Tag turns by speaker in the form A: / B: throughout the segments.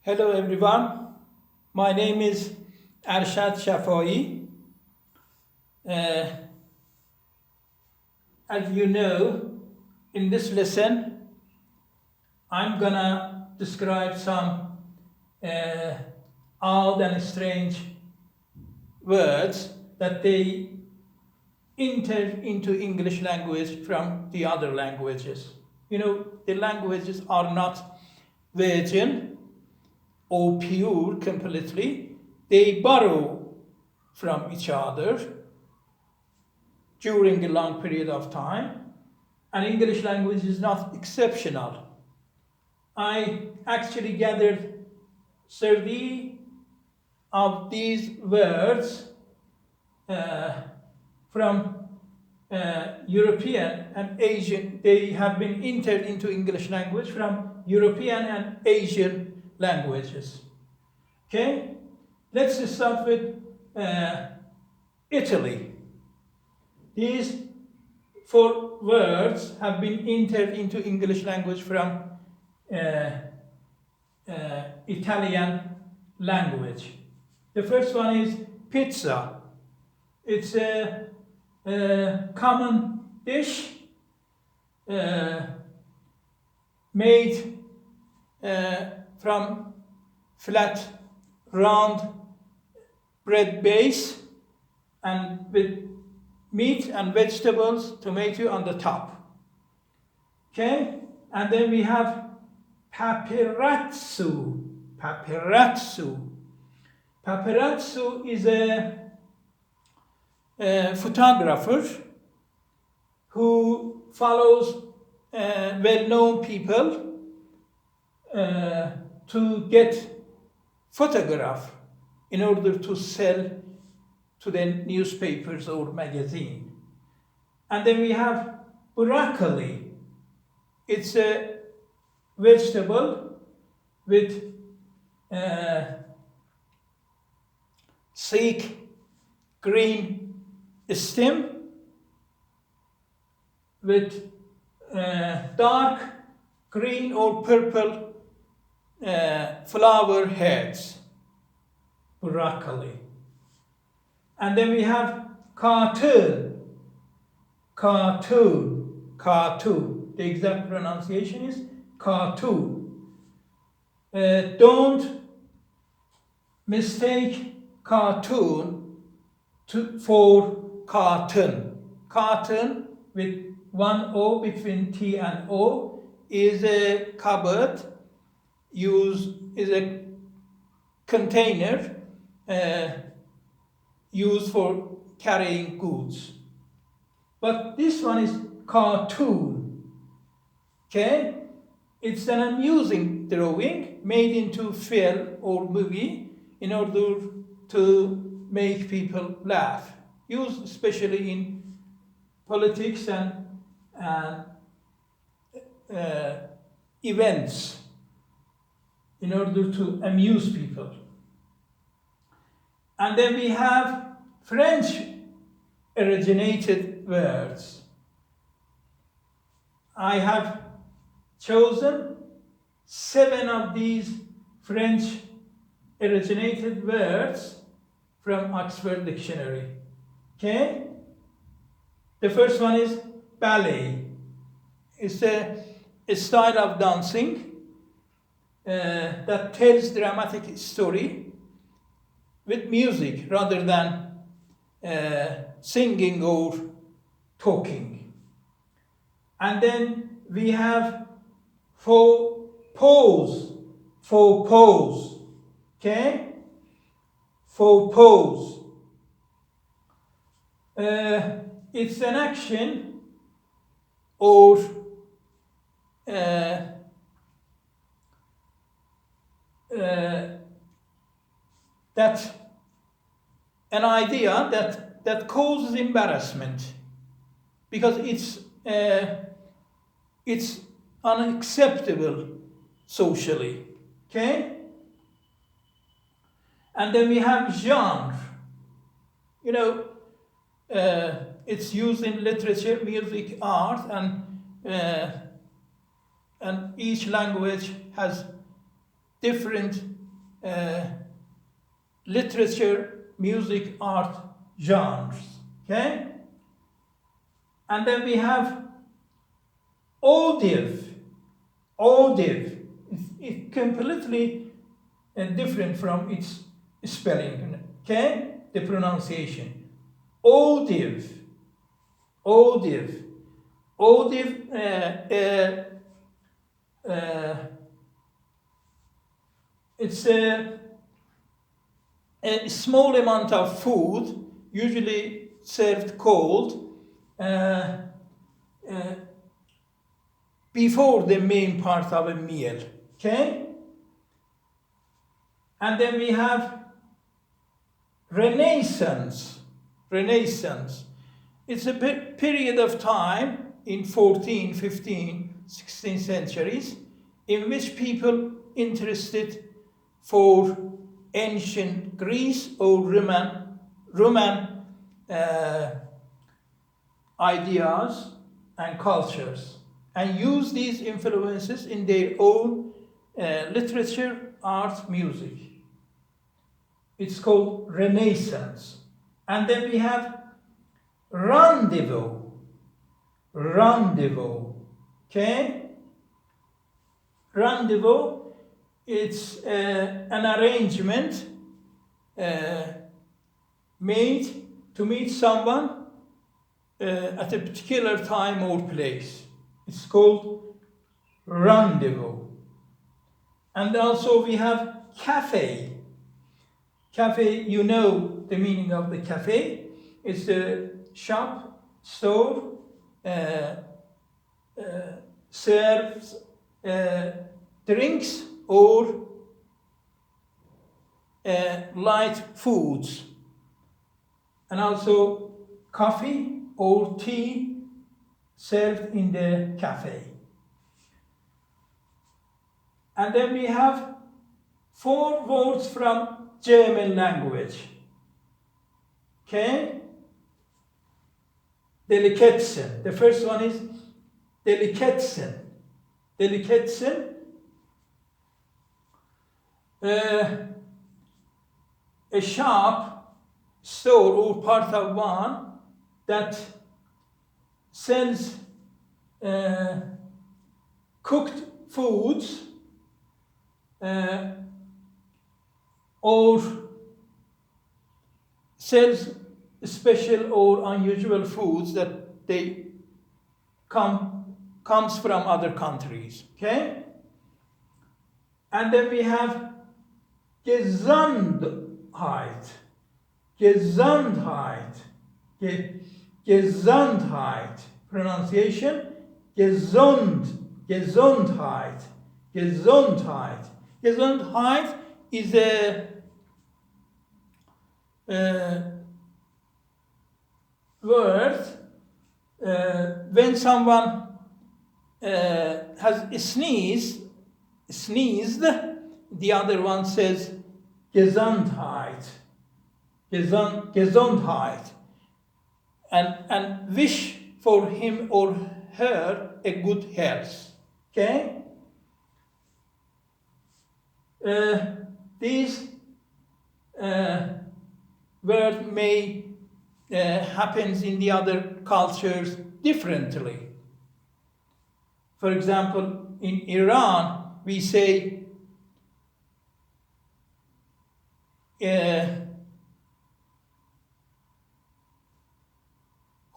A: Hello everyone, my name is Arshad Shafai. As you know, in this lesson, I'm gonna describe some odd and strange words that they enter into English language from the other languages. You know, the languages are not virgin or pure completely. They borrow from each other during a long period of time, and English language is not exceptional. I actually gathered 30 of these words from European and Asian. They have been entered into English language from European and Asian languages. Okay, let's start with Italy. These 4 words have been entered into English language from Italian language. The first one is pizza. It's a common dish made from flat, round bread base and with meat and vegetables, tomato on the top. Okay, and then we have paparazzo. Paparazzo. Paparazzo is a photographer who follows well-known people to get photograph in order to sell to the newspapers or magazine. And then we have broccoli. It's a vegetable with thick green stem with dark green or purple flower heads, broccoli. And then we have cartoon. The exact pronunciation is cartoon. Don't mistake cartoon for carton. Carton with one O between T and O is a cupboard, is a container used for carrying goods. But this one is cartoon. Okay? It's an amusing drawing made into film or movie in order to make people laugh. Used especially in politics and events in order to amuse people. And then we have French originated words. I have chosen 7 of these French originated words from Oxford Dictionary. Okay? The first one is ballet. It's a style of dancing that tells dramatic story with music rather than singing or talking. And then we have faux pause. Okay? Faux pause. It's an action or that an idea that causes embarrassment because it's unacceptable socially. Okay? And then we have genre. You know, it's used in literature, music, art, and each language has different literature, music, art genres. Okay? And then we have audive. Audive. It's completely different from its spelling. Okay? The pronunciation. Audive. Audive. Audive. It's a small amount of food, usually served cold, before the main part of a meal. Okay? And then we have Renaissance. Renaissance. It's a period of time in 14th, 15th, 16th centuries in which people interested for ancient Greece or Roman ideas and cultures, and use these influences in their own literature, art, music. It's called Renaissance. And then we have rendezvous. Rendezvous. Okay? Rendezvous, it's an arrangement made to meet someone at a particular time or place. It's called rendezvous. And also we have cafe. Cafe, you know the meaning of the cafe. It's a shop, store, serves drinks or light foods, and also coffee or tea served in the cafe. And then we have 4 words from German language. Okay? Delicatessen. The first one is Delicatessen. Delicatessen. A shop, store, or part of one that sells cooked foods or sells special or unusual foods that they comes from other countries. Okay? And then we have Gesundheit. Gesundheit. Gesundheit. Pronunciation. Gesundheit. Gesundheit. Gesundheit is a word when someone has sneezed, the other one says Gesundheit. Gesundheit. And wish for him or her a good health. Okay? These word may happens in the other cultures differently. For example, in Iran, we say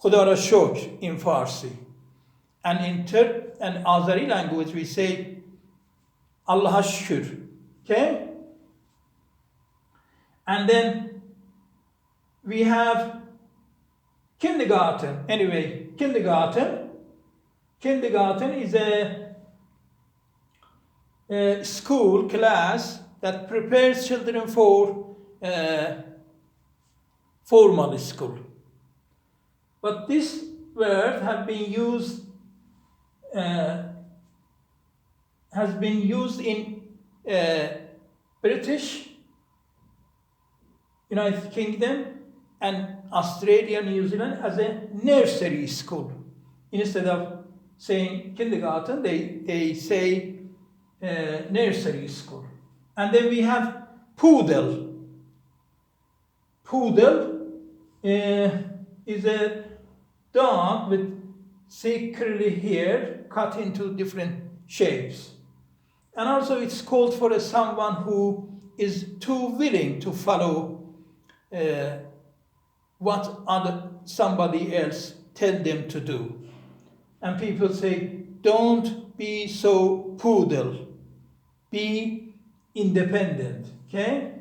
A: Khuda ra shukr in Farsi. And in Turk and Azeri language, we say Allah shukr. Okay? And then we have kindergarten. Anyway, kindergarten. Kindergarten is a school class that prepares children for formal school. But this word has been used in British, United Kingdom, and Australia, New Zealand as a nursery school. Instead of saying kindergarten, they say nursery school. And then we have poodle. Poodle is a dog with thick curly hair cut into different shapes. And also it's called for someone who is too willing to follow what somebody else tell them to do. And people say, don't be so poodle. Be independent, okay?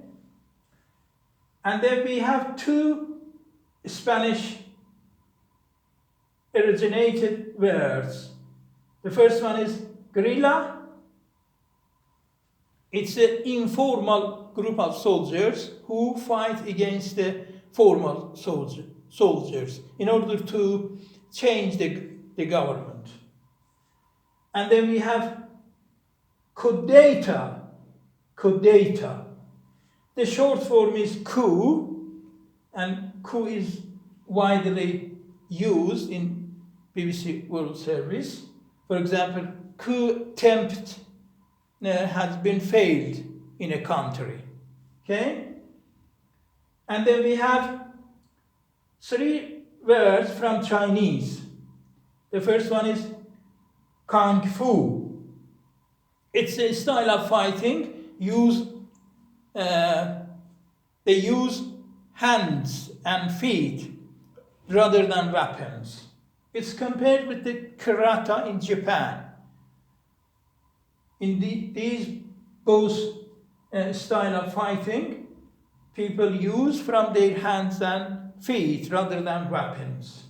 A: And then we have two Spanish originated words. The first one is guerrilla. It's an informal group of soldiers who fight against the formal soldiers in order to change the government. And then we have coup. The short form is coup, and coup is widely used in BBC World Service. For example, coup attempt has been failed in a country. Okay? And then we have three words from Chinese. The first one is kung fu. It's a style of fighting. They use hands and feet rather than weapons. It's compared with the karate in Japan. In these both style of fighting, people use from their hands and feet rather than weapons.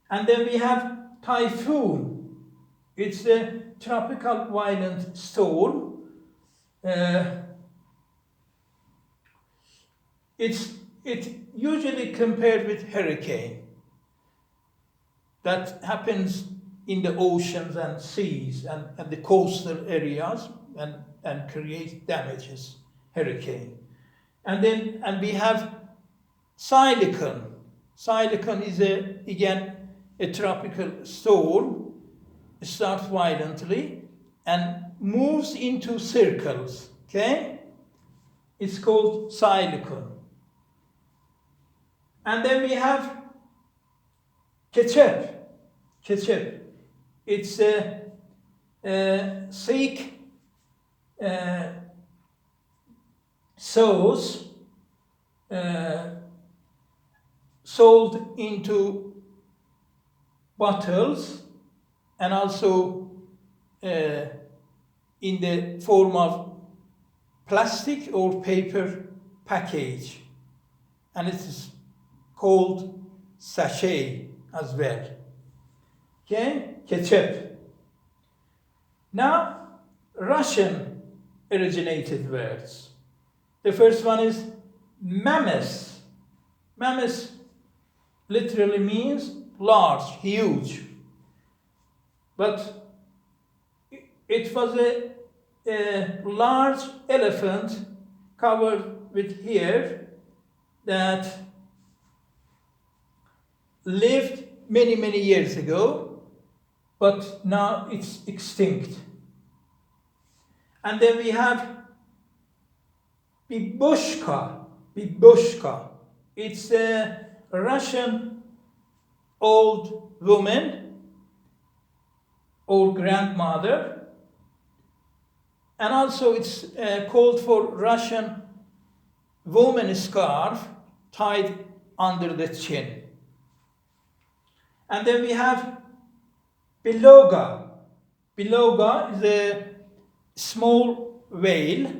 A: And then we have typhoon. It's a tropical violent storm. It's usually compared with hurricane that happens in the oceans and seas and the coastal areas and creates damages, hurricane. And we have cyclone. Cyclone is again a tropical storm. It starts violently and moves into circles. Okay? It's called cyclone. And then we have ketchup. It's a thick sauce sold into bottles and also in the form of plastic or paper package. And it is called sachet as well. Okay, ketchup. Now, Russian originated words. The first one is mammoth. Mammoth literally means large, huge. But it was a large elephant covered with hair that lived many, many years ago, but now it's extinct. And then we have babushka. It's a Russian old woman or grandmother. And also it's called for Russian woman scarf tied under the chin. And then we have beluga. Beluga is a small whale.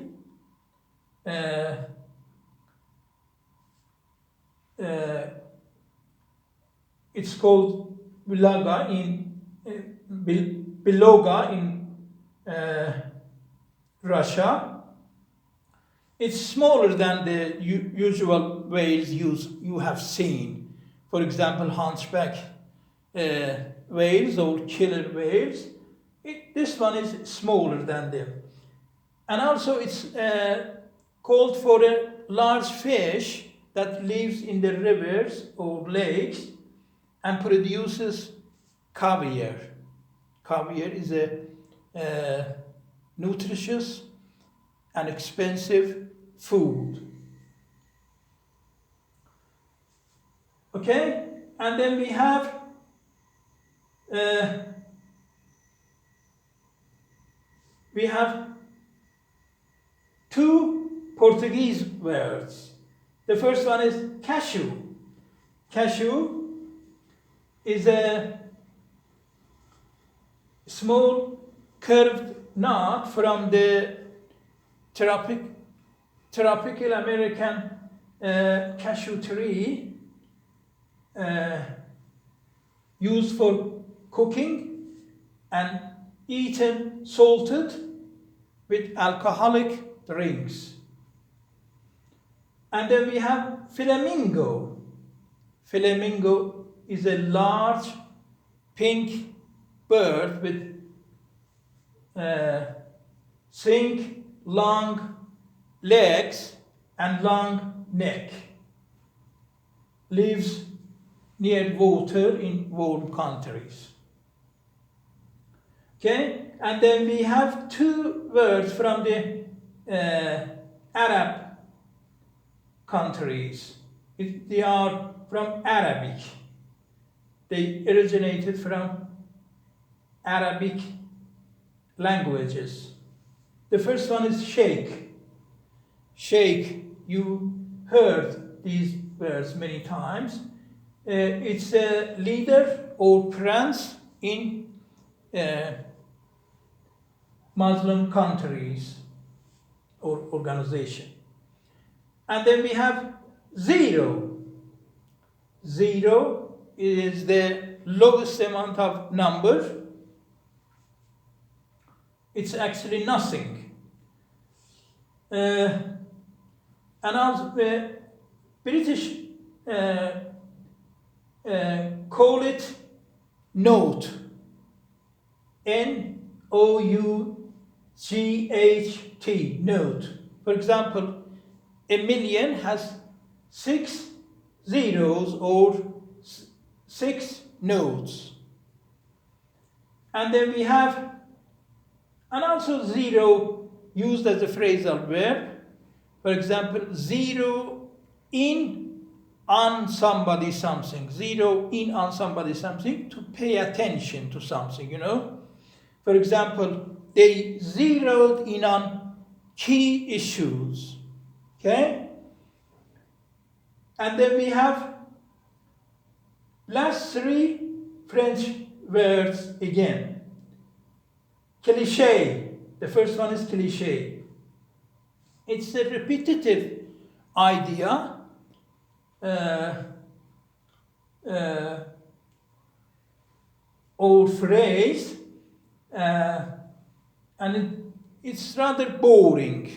A: It's called beluga in Russia. It's smaller than the usual whales you have seen. For example, hunchback whales or killer whales. This one is smaller than them. And also it's called for a large fish that lives in the rivers or lakes and produces caviar. Caviar is a nutritious and expensive food. Okay, and then we have two Portuguese words. The first one is cashew. Cashew is a small curved nut from the tropical American cashew tree, used for cooking and eaten salted with alcoholic drinks. And then we have flamingo. Flamingo is a large pink bird with thin, long legs and long neck. Lives near water in warm countries. Okay, and then we have two words from the Arab countries. They are from Arabic. They originated from Arabic languages. The first one is sheikh. Sheikh, you heard these words many times. It's a leader or prince in Muslim countries or organization. And then we have zero. Zero is the lowest amount of number. It's actually nothing. And also the British call it note. N-O-U-G-H-T, note. For example, a million has 6 zeros or 6 notes. And then we have, and also zero used as a phrasal verb. For example, zero in on somebody something. Zero in on somebody something, to pay attention to something, you know. For example, they zeroed in on key issues. Okay? And then we have last three French words again. Cliché. The first one is cliché. It's a repetitive idea or phrase, and it's rather boring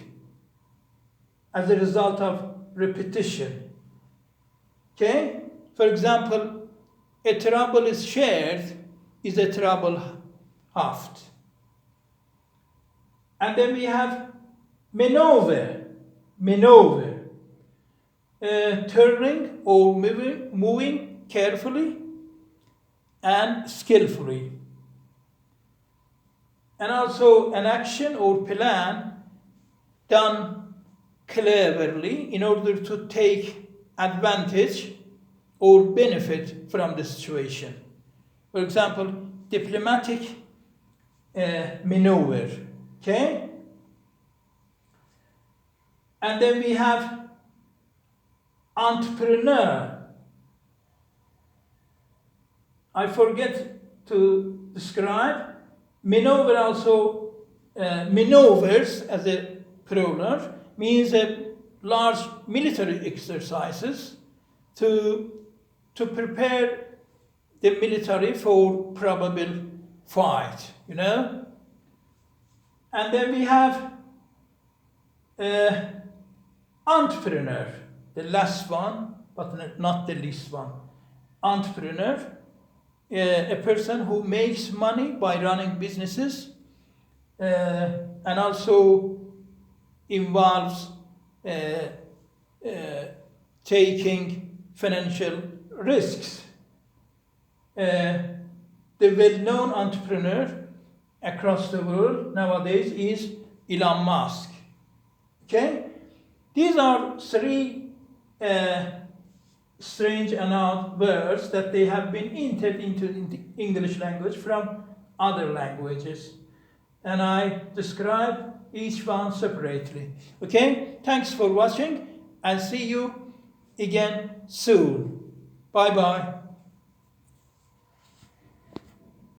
A: as a result of repetition. Okay? For example, a trouble is shared is a trouble halved. And then we have maneuver. Maneuver. Turning or moving carefully and skillfully. And also an action or plan done cleverly in order to take advantage or benefit from the situation. For example, diplomatic maneuver. Okay? And then we have entrepreneur. I forget to describe. Maneuver also, maneuvers as a plural, means a large military exercises to prepare the military for probable fight, you know. And then we have entrepreneur, the last one, but not the least one. Entrepreneur, a person who makes money by running businesses and also involves taking financial risks. The well-known entrepreneur across the world nowadays is Elon Musk. Okay? These are three strange and odd words that they have been entered into the English language from other languages. And I describe each one separately. Okay? Thanks for watching, and see you again soon. Bye-bye.